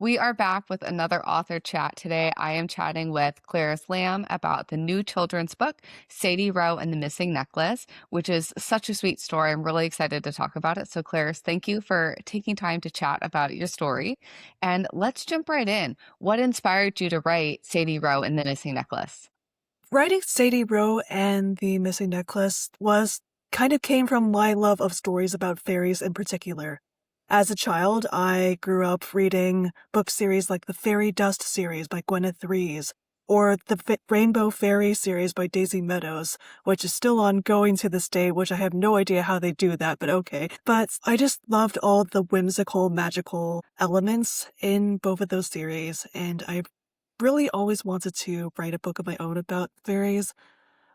We are back with another author chat today. I am chatting with Claris Lam about the new children's book, Sadie Rowe and the Missing Necklace, which is such a sweet story. I'm really excited to talk about it. So, Claris, thank you for taking time to chat about your story. And let's jump right in. What inspired you to write Sadie Rowe and the Missing Necklace? Writing Sadie Rowe and the Missing Necklace was kind of came from my love of stories about fairies in particular. As a child, I grew up reading book series like the Fairy Dust series by Gwyneth Rees, or the Rainbow Fairy series by Daisy Meadows, which is still ongoing to this day, which I have no idea how they do that, but okay. But I just loved all the whimsical, magical elements in both of those series, and I really always wanted to write a book of my own about fairies.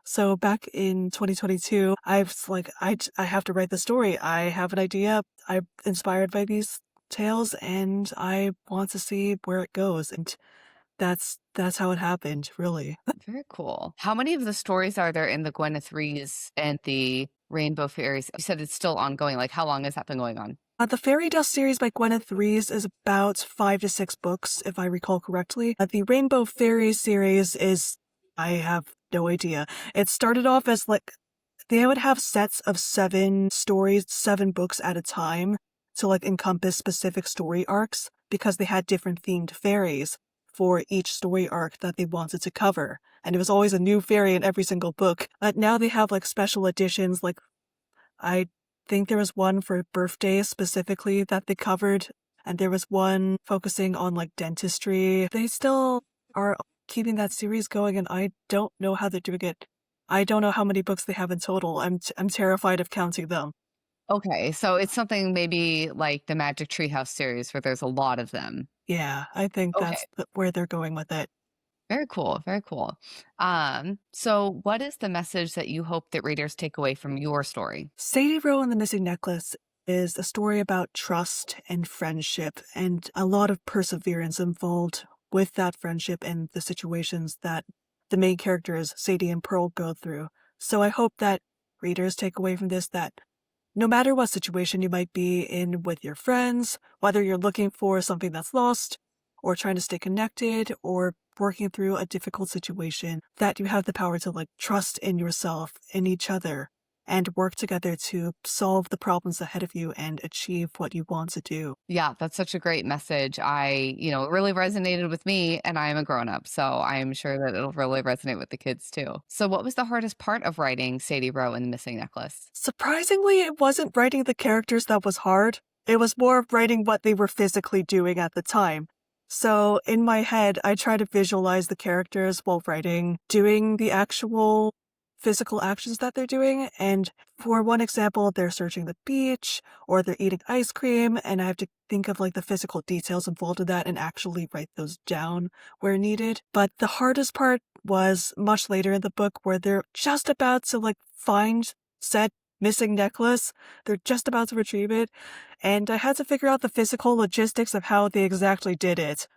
So back in 2022, I was like, I have to write the story. I have an idea. I'm inspired by these tales and I want to see where it goes. And that's how it happened, really. Very cool. How many of the stories are there in the Gwyneth Rees and the Rainbow Fairies? You said it's still ongoing. Like, how long has that been going on? The Fairy Dust series by Gwyneth Rees is about 5 to 6 books, if I recall correctly. The Rainbow Fairy series is, I have no idea. It started off as like, they would have sets of 7 stories, 7 books at a time to like encompass specific story arcs because they had different themed fairies for each story arc that they wanted to cover. And it was always a new fairy in every single book. But now they have like special editions, like I think there was one for birthdays specifically that they covered, and there was one focusing on like dentistry. They still are keeping that series going, and I don't know how they're doing it. I don't know how many books they have in total. I'm terrified of counting them. Okay, so it's something maybe like the Magic Treehouse series where there's a lot of them. Yeah, I think Okay, that's where they're going with it. very cool, very cool. So what is the message that you hope that readers take away from your story? Sadie Rowe and the Missing Necklace is a story about trust and friendship and a lot of perseverance involved with that friendship and the situations that the main characters, Sadie and Pearl, go through. So I hope that readers take away from this that no matter what situation you might be in with your friends, whether you're looking for something that's lost or trying to stay connected or working through a difficult situation, that you have the power to like trust in yourself, in each other, and work together to solve the problems ahead of you and achieve what you want to do. Yeah, that's such a great message. It really resonated with me and I am a grown up, so I am sure that it'll really resonate with the kids too. So what was the hardest part of writing Sadie Rowe and the Missing Necklace? Surprisingly, it wasn't writing the characters that was hard. It was more of writing what they were physically doing at the time. So in my head, I try to visualize the characters while writing, doing the actual physical actions that they're doing. And for one example, they're searching the beach or they're eating ice cream. And I have to think of like the physical details involved in that and actually write those down where needed. But the hardest part was much later in the book where they're just about to like find said missing necklace. They're just about to retrieve it. And I had to figure out the physical logistics of how they exactly did it.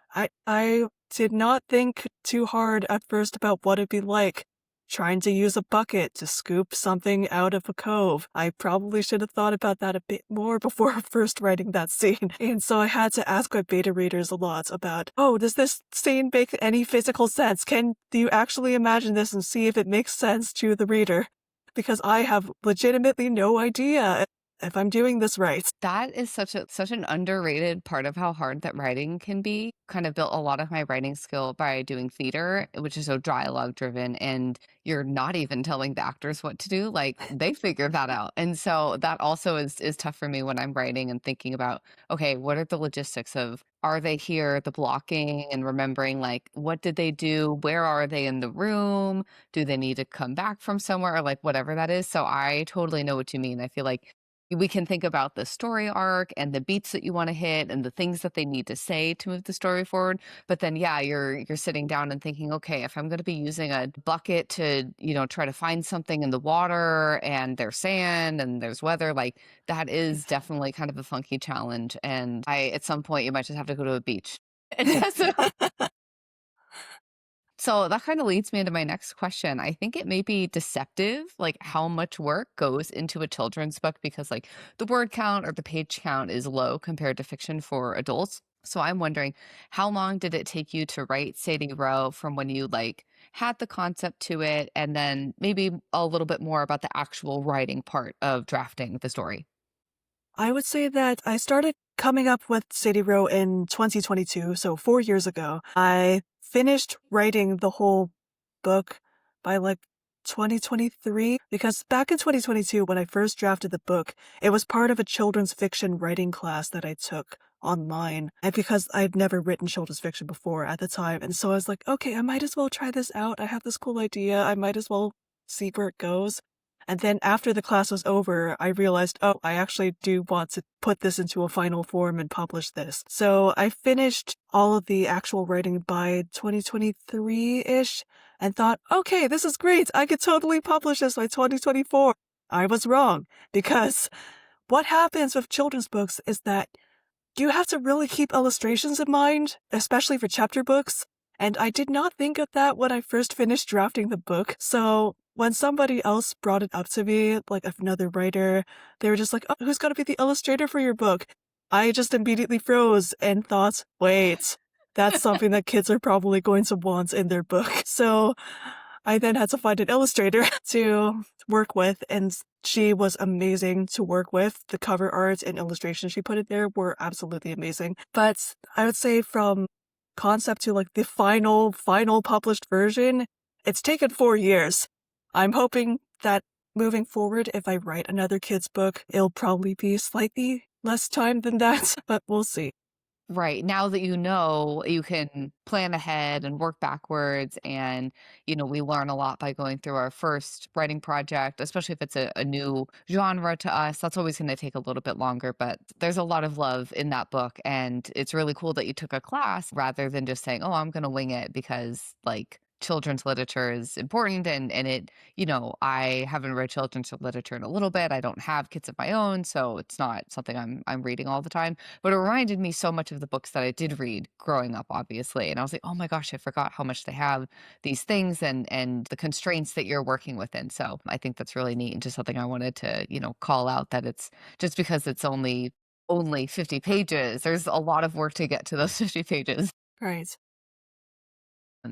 I did not think too hard at first about what it'd be like trying to use a bucket to scoop something out of a cove. I probably should have thought about that a bit more before first writing that scene. And so I had to ask my beta readers a lot about, oh, does this scene make any physical sense? Do you actually imagine this and see if it makes sense to the reader? Because I have legitimately no idea if I'm doing this right. That is such an underrated part of how hard that writing can be. Kind of built a lot of my writing skill by doing theater, which is so dialogue driven, and you're not even telling the actors what to do. Like they figure that out. And so that also is tough for me when I'm writing and thinking about, okay, what are the logistics of are they here, the blocking and remembering like what did they do? Where are they in the room? Do they need to come back from somewhere or like whatever that is? So I totally know what you mean. I feel like we can think about the story arc and the beats that you want to hit and the things that they need to say to move the story forward. But then, yeah, you're sitting down and thinking, okay, if I'm going to be using a bucket to, try to find something in the water and there's sand and there's weather, like that is definitely kind of a funky challenge. And at some point, you might just have to go to a beach. And just so that kind of leads me into my next question. I think it may be deceptive, like how much work goes into a children's book because like the word count or the page count is low compared to fiction for adults. So I'm wondering, how long did it take you to write Sadie Rowe from when you like had the concept to it, and then maybe a little bit more about the actual writing part of drafting the story? I would say that I started coming up with Sadie Rowe in 2022, so 4 years ago. I finished writing the whole book by like 2023 because back in 2022, when I first drafted the book, it was part of a children's fiction writing class that I took online. And because I'd never written children's fiction before at the time. And so I was like, okay, I might as well try this out. I have this cool idea. I might as well see where it goes. And then after the class was over, I realized, oh, I actually do want to put this into a final form and publish this. So I finished all of the actual writing by 2023-ish and thought, okay, this is great. I could totally publish this by 2024. I was wrong because what happens with children's books is that you have to really keep illustrations in mind, especially for chapter books. And I did not think of that when I first finished drafting the book. So when somebody else brought it up to me, like another writer, they were just like, oh, who's going to be the illustrator for your book? I just immediately froze and thought, wait, that's something that kids are probably going to want in their book. So I then had to find an illustrator to work with, and she was amazing to work with. The cover art and illustrations she put in there were absolutely amazing. But I would say from concept to like the final published version, it's taken 4 years. I'm hoping that moving forward, if I write another kid's book, it'll probably be slightly less time than that, but we'll see. Right. Now that you know, you can plan ahead and work backwards. And, we learn a lot by going through our first writing project, especially if it's a new genre to us. That's always going to take a little bit longer, but there's a lot of love in that book. And it's really cool that you took a class rather than just saying, oh, I'm going to wing it because, like, children's literature is important and I haven't read children's literature in a little bit. I don't have kids of my own, so it's not something I'm reading all the time, but it reminded me so much of the books that I did read growing up, obviously. And I was like, oh my gosh, I forgot how much they have these things and the constraints that you're working within. So I think that's really neat and just something I wanted to, call out that it's just because it's only 50 pages. There's a lot of work to get to those 50 pages. Right.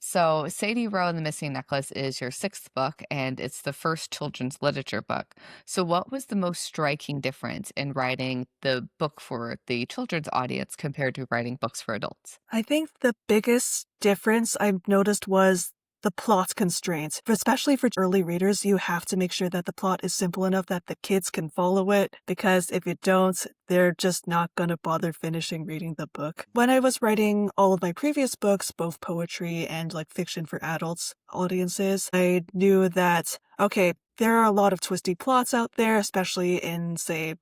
So, Sadie Rowe and the Missing Necklace is your sixth book, and it's the first children's literature book. So, what was the most striking difference in writing the book for the children's audience compared to writing books for adults? I think the biggest difference I've noticed was the plot constraints. Especially for early readers, you have to make sure that the plot is simple enough that the kids can follow it, because if you don't, they're just not going to bother finishing reading the book. When I was writing all of my previous books, both poetry and like fiction for adults audiences, I knew that, okay, there are a lot of twisty plots out there, especially in, say,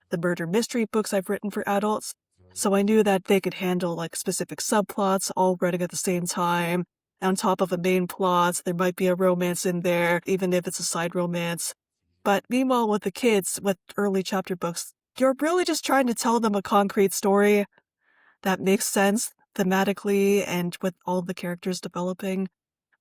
the murder mystery books I've written for adults. So I knew that they could handle like specific subplots all running at the same time. On top of a main plot, there might be a romance in there, even if it's a side romance. But meanwhile, with the kids, with early chapter books, you're really just trying to tell them a concrete story that makes sense thematically and with all the characters developing,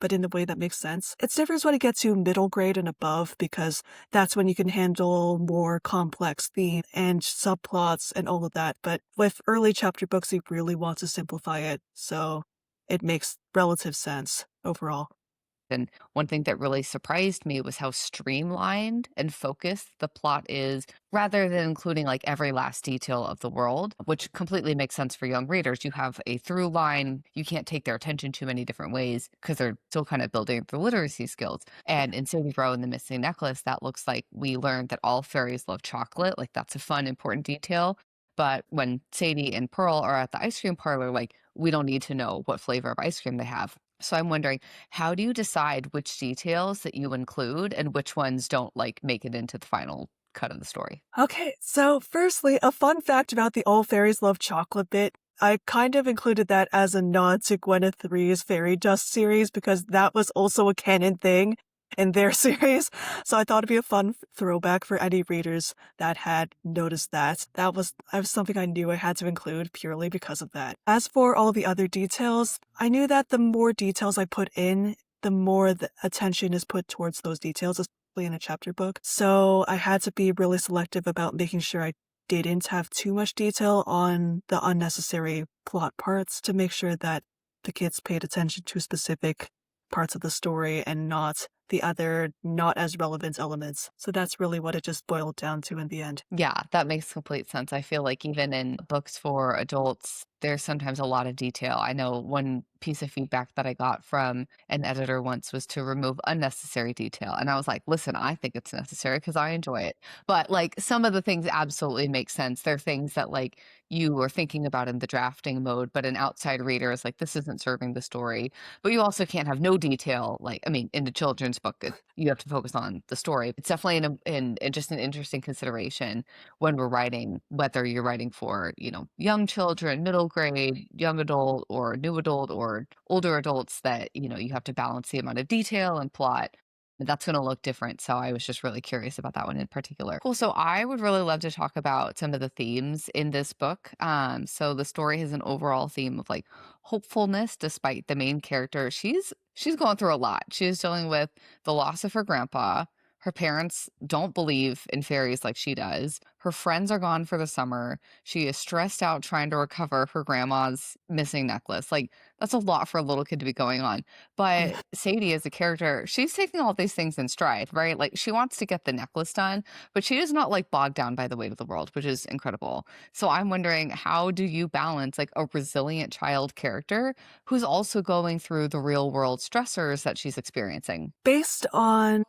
but in a way that makes sense. It's different when you get to middle grade and above, because that's when you can handle more complex themes and subplots and all of that. But with early chapter books, you really want to simplify it, so it makes relative sense overall. And one thing that really surprised me was how streamlined and focused the plot is, rather than including like every last detail of the world, which completely makes sense for young readers. You have a through line, you can't take their attention too many different ways because they're still kind of building their literacy skills. And in Sadie Rowe and the Missing Necklace, that looks like we learned that all fairies love chocolate. Like that's a fun, important detail. But when Sadie and Pearl are at the ice cream parlor, like we don't need to know what flavor of ice cream they have. So I'm wondering, how do you decide which details that you include and which ones don't like make it into the final cut of the story? Okay, so firstly, a fun fact about the All Fairies Love Chocolate bit. I kind of included that as a nod to Gwyneth Three's Fairy Dust series, because that was also a canon thing in their series. So I thought it'd be a fun throwback for any readers that had noticed that. That was something I knew I had to include purely because of that. As for all the other details, I knew that the more details I put in, the more the attention is put towards those details, especially in a chapter book. So I had to be really selective about making sure I didn't have too much detail on the unnecessary plot parts to make sure that the kids paid attention to specific parts of the story and not the other not as relevant elements. So that's really what it just boiled down to in the end. Yeah, that makes complete sense. I feel like even in books for adults, there's sometimes a lot of detail. I know one piece of feedback that I got from an editor once was to remove unnecessary detail. And I was like, listen, I think it's necessary because I enjoy it. But like some of the things absolutely make sense. They're things that like you were thinking about in the drafting mode, but an outside reader is like, this isn't serving the story. But you also can't have no detail. Like, I mean, in the children's book, you have to focus on the story. It's definitely in just an interesting consideration when we're writing, whether you're writing for, young children, middle grade, young adult, or new adult, or older adults, that, you have to balance the amount of detail and plot. That's going to look different. So I was just really curious about that one in particular. Cool. So I would really love to talk about some of the themes in this book. So the story has an overall theme of like hopefulness, despite the main character. She's going through a lot. She's dealing with the loss of her grandpa. Her parents don't believe in fairies like she does. Her friends are gone for the summer. She is stressed out trying to recover her grandma's missing necklace. Like, that's a lot for a little kid to be going on. But Yeah. Sadie, as a character, she's taking all these things in stride, right? Like, she wants to get the necklace done, but she is not like bogged down by the weight of the world, which is incredible. So I'm wondering, how do you balance like a resilient child character who's also going through the real world stressors that she's experiencing? Based on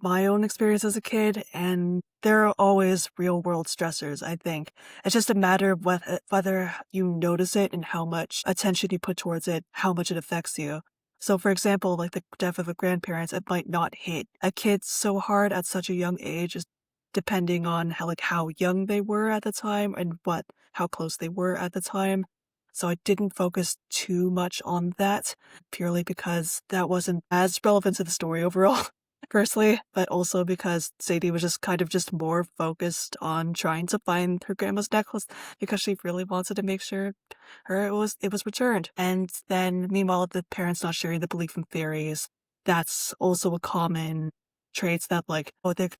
my own experience as a kid, and there are always real world stressors, I think. It's just a matter of whether you notice it and how much attention you put towards it, how much it affects you. So, for example, like the death of a grandparent, it might not hit a kid so hard at such a young age, just depending on how young they were at the time and how close they were at the time. So I didn't focus too much on that, purely because that wasn't as relevant to the story overall. Personally, but also because Sadie was just kind of just more focused on trying to find her grandma's necklace because she really wanted to make sure it was returned. And then meanwhile the parents not sharing the belief in fairies, that's also a common trait that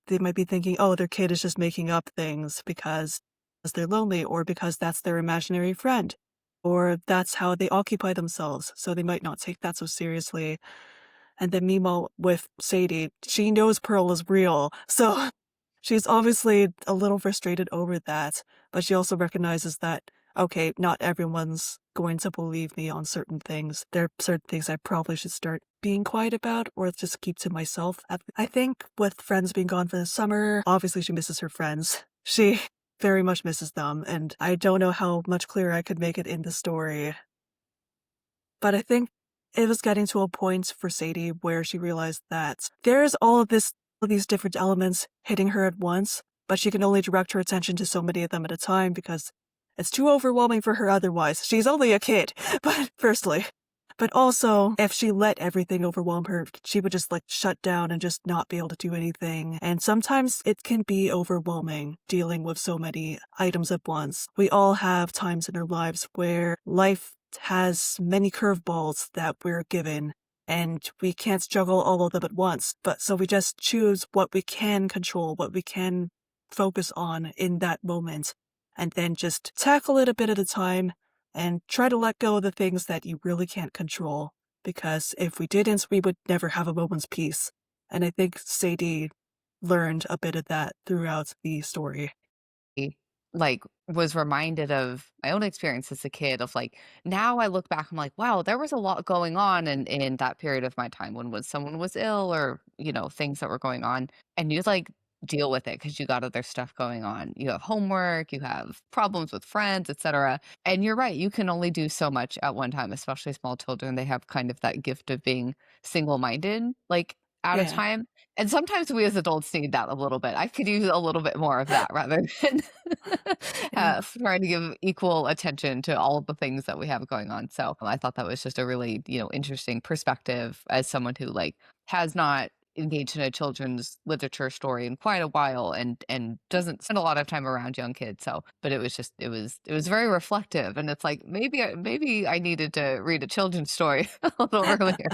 they might be thinking, oh, their kid is just making up things because they're lonely or because that's their imaginary friend. Or that's how they occupy themselves, so they might not take that so seriously. And then meanwhile with Sadie, she knows Pearl is real, so she's obviously a little frustrated over that, but she also recognizes that, okay, not everyone's going to believe me on certain things. There are certain things I probably should start being quiet about or just keep to myself. I think with friends being gone for the summer, obviously she misses her friends. She very much misses them, and I don't know how much clearer I could make it in the story. But I think it was getting to a point for Sadie where she realized that there's all of these different elements hitting her at once, but she can only direct her attention to so many of them at a time because it's too overwhelming for her otherwise. She's only a kid, but firstly. But also, if she let everything overwhelm her, she would just shut down and just not be able to do anything. And sometimes it can be overwhelming dealing with so many items at once. We all have times in our lives where life has many curveballs that we're given, and we can't juggle all of them at once. But so we just choose what we can control, what we can focus on in that moment, and then just tackle it a bit at a time and try to let go of the things that you really can't control. Because if we didn't, we would never have a moment's peace. And I think Sadie learned a bit of that throughout the story. Like, was reminded of my own experience as a kid of, like, now I look back, I'm like, "Wow, there was a lot going on in that period of my time when someone was ill or, things that were going on." And you, like, deal with it because you got other stuff going on. You have homework, you have problems with friends, etcetera. And you're right, you can only do so much at one time, especially small children. They have kind of that gift of being single-minded, like, at a Yeah. time. And sometimes we as adults need that a little bit. I could use a little bit more of that rather than Yeah. trying to give equal attention to all of the things that we have going on. So I thought that was just a really, interesting perspective as someone who like has not engaged in a children's literature story in quite a while and doesn't spend a lot of time around young kids. So, but it was just it was very reflective, and it's like maybe I needed to read a children's story a little earlier.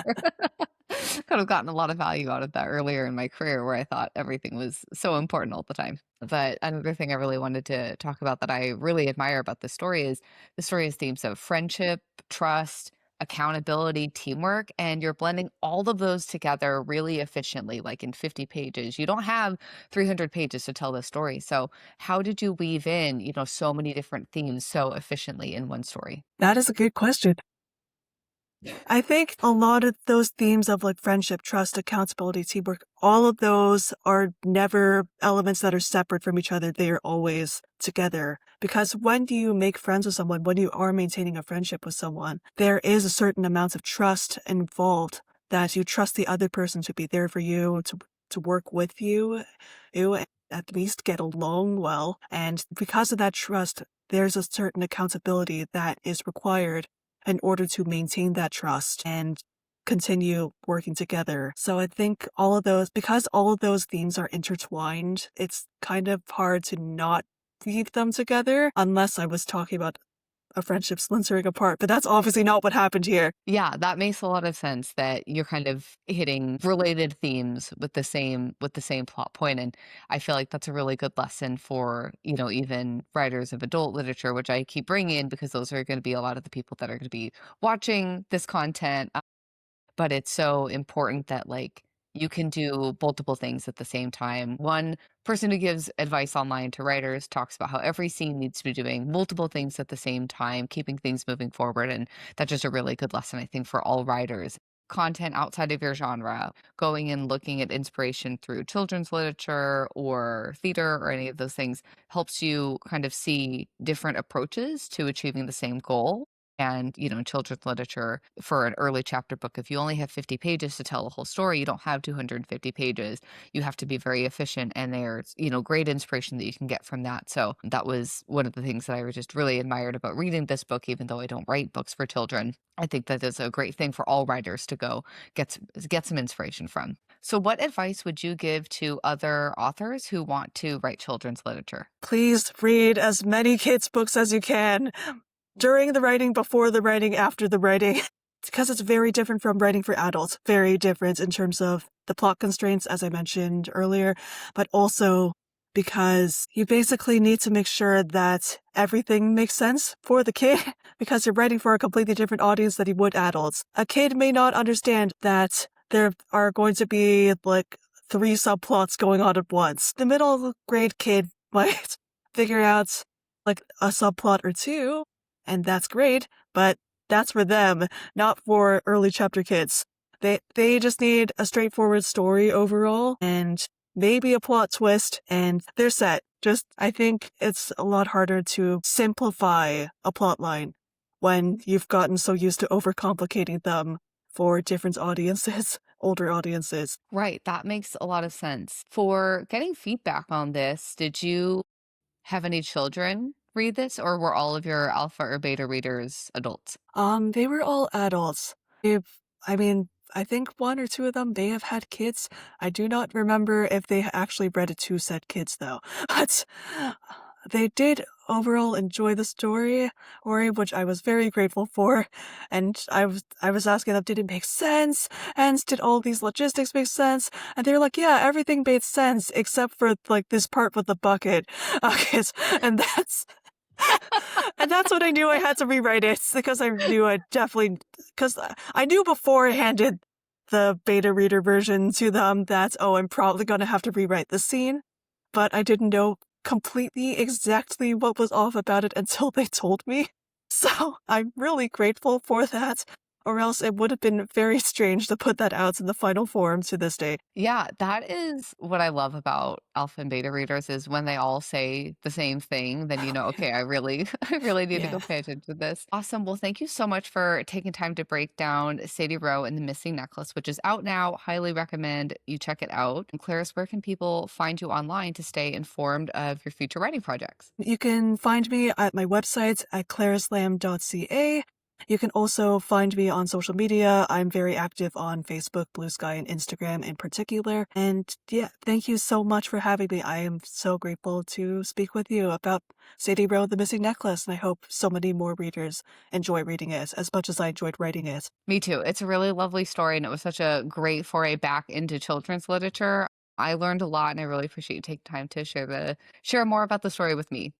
could have gotten a lot of value out of that earlier in my career where I thought everything was so important all the time. But another thing I really wanted to talk about that I really admire about this story is the story is themes of friendship, trust, accountability, teamwork, and you're blending all of those together really efficiently, like in 50 pages. You don't have 300 pages to tell the story. So, how did you weave in, so many different themes so efficiently in one story? That is a good question. I think a lot of those themes of like friendship, trust, accountability, teamwork, all of those are never elements that are separate from each other. They are always together. Because when you make friends with someone, when you are maintaining a friendship with someone, there is a certain amount of trust involved that you trust the other person to be there for you, to work with you at least get along well. And because of that trust, there's a certain accountability that is required in order to maintain that trust and continue working together. So I think because all of those themes are intertwined, it's kind of hard to not weave them together unless I was talking about a friendship splintering apart, but that's obviously not what happened here. Yeah, that makes a lot of sense that you're kind of hitting related themes with the same plot point, and I feel like that's a really good lesson for, even writers of adult literature, which I keep bringing in because those are gonna be a lot of the people that are gonna be watching this content. But it's so important that, like, you can do multiple things at the same time. One person who gives advice online to writers talks about how every scene needs to be doing multiple things at the same time, keeping things moving forward, and that's just a really good lesson, I think, for all writers. Content outside of your genre, going and looking at inspiration through children's literature or theater or any of those things helps you kind of see different approaches to achieving the same goal. And, in children's literature, for an early chapter book, if you only have 50 pages to tell a whole story, you don't have 250 pages. You have to be very efficient, and there's, great inspiration that you can get from that. So that was one of the things that I just really admired about reading this book, even though I don't write books for children. I think that is a great thing for all writers to go get some inspiration from. So, what advice would you give to other authors who want to write children's literature? Please read as many kids' books as you can during the writing, before the writing, after the writing, because it's very different from writing for adults. Very different in terms of the plot constraints, as I mentioned earlier, but also because you basically need to make sure that everything makes sense for the kid because you're writing for a completely different audience than you would adults. A kid may not understand that there are going to be like 3 subplots going on at once. The middle grade kid might figure out like a subplot or two, and that's great, but that's for them, not for early chapter kids. They just need a straightforward story overall and maybe a plot twist and they're set. I think it's a lot harder to simplify a plot line when you've gotten so used to overcomplicating them for different audiences, older audiences. Right, that makes a lot of sense. For getting feedback on this, did you have any children read this, or were all of your alpha or beta readers adults? They were all adults. I mean, I think 1 or 2 of them may have had kids. I do not remember if they actually read it to said kids though. But they did overall enjoy the story, which I was very grateful for. And I was asking them, did it make sense? And did all these logistics make sense? And they were like, yeah, everything made sense except for like this part with the bucket. Okay, and that's when I knew I had to rewrite it because I knew because I knew before I handed the beta reader version to them that, oh, I'm probably going to have to rewrite the scene, but I didn't know completely exactly what was off about it until they told me. So I'm really grateful for that, or else it would have been very strange to put that out in the final form to this day. Yeah, that is what I love about alpha and beta readers is when they all say the same thing, then okay, I really I really need to go Yeah. pay attention to this. Awesome. Well, thank you so much for taking time to break down Sadie Rowe and the Missing Necklace, which is out now. Highly recommend you check it out. And Claris, where can people find you online to stay informed of your future writing projects? You can find me at my website at clarislam.ca. You can also find me on social media. I'm very active on Facebook, Blue Sky, and Instagram in particular. And yeah, thank you so much for having me. I am so grateful to speak with you about Sadie Rowe, The Missing Necklace, and I hope so many more readers enjoy reading it as much as I enjoyed writing it. Me too. It's a really lovely story, and it was such a great foray back into children's literature. I learned a lot, and I really appreciate you taking time to share more about the story with me.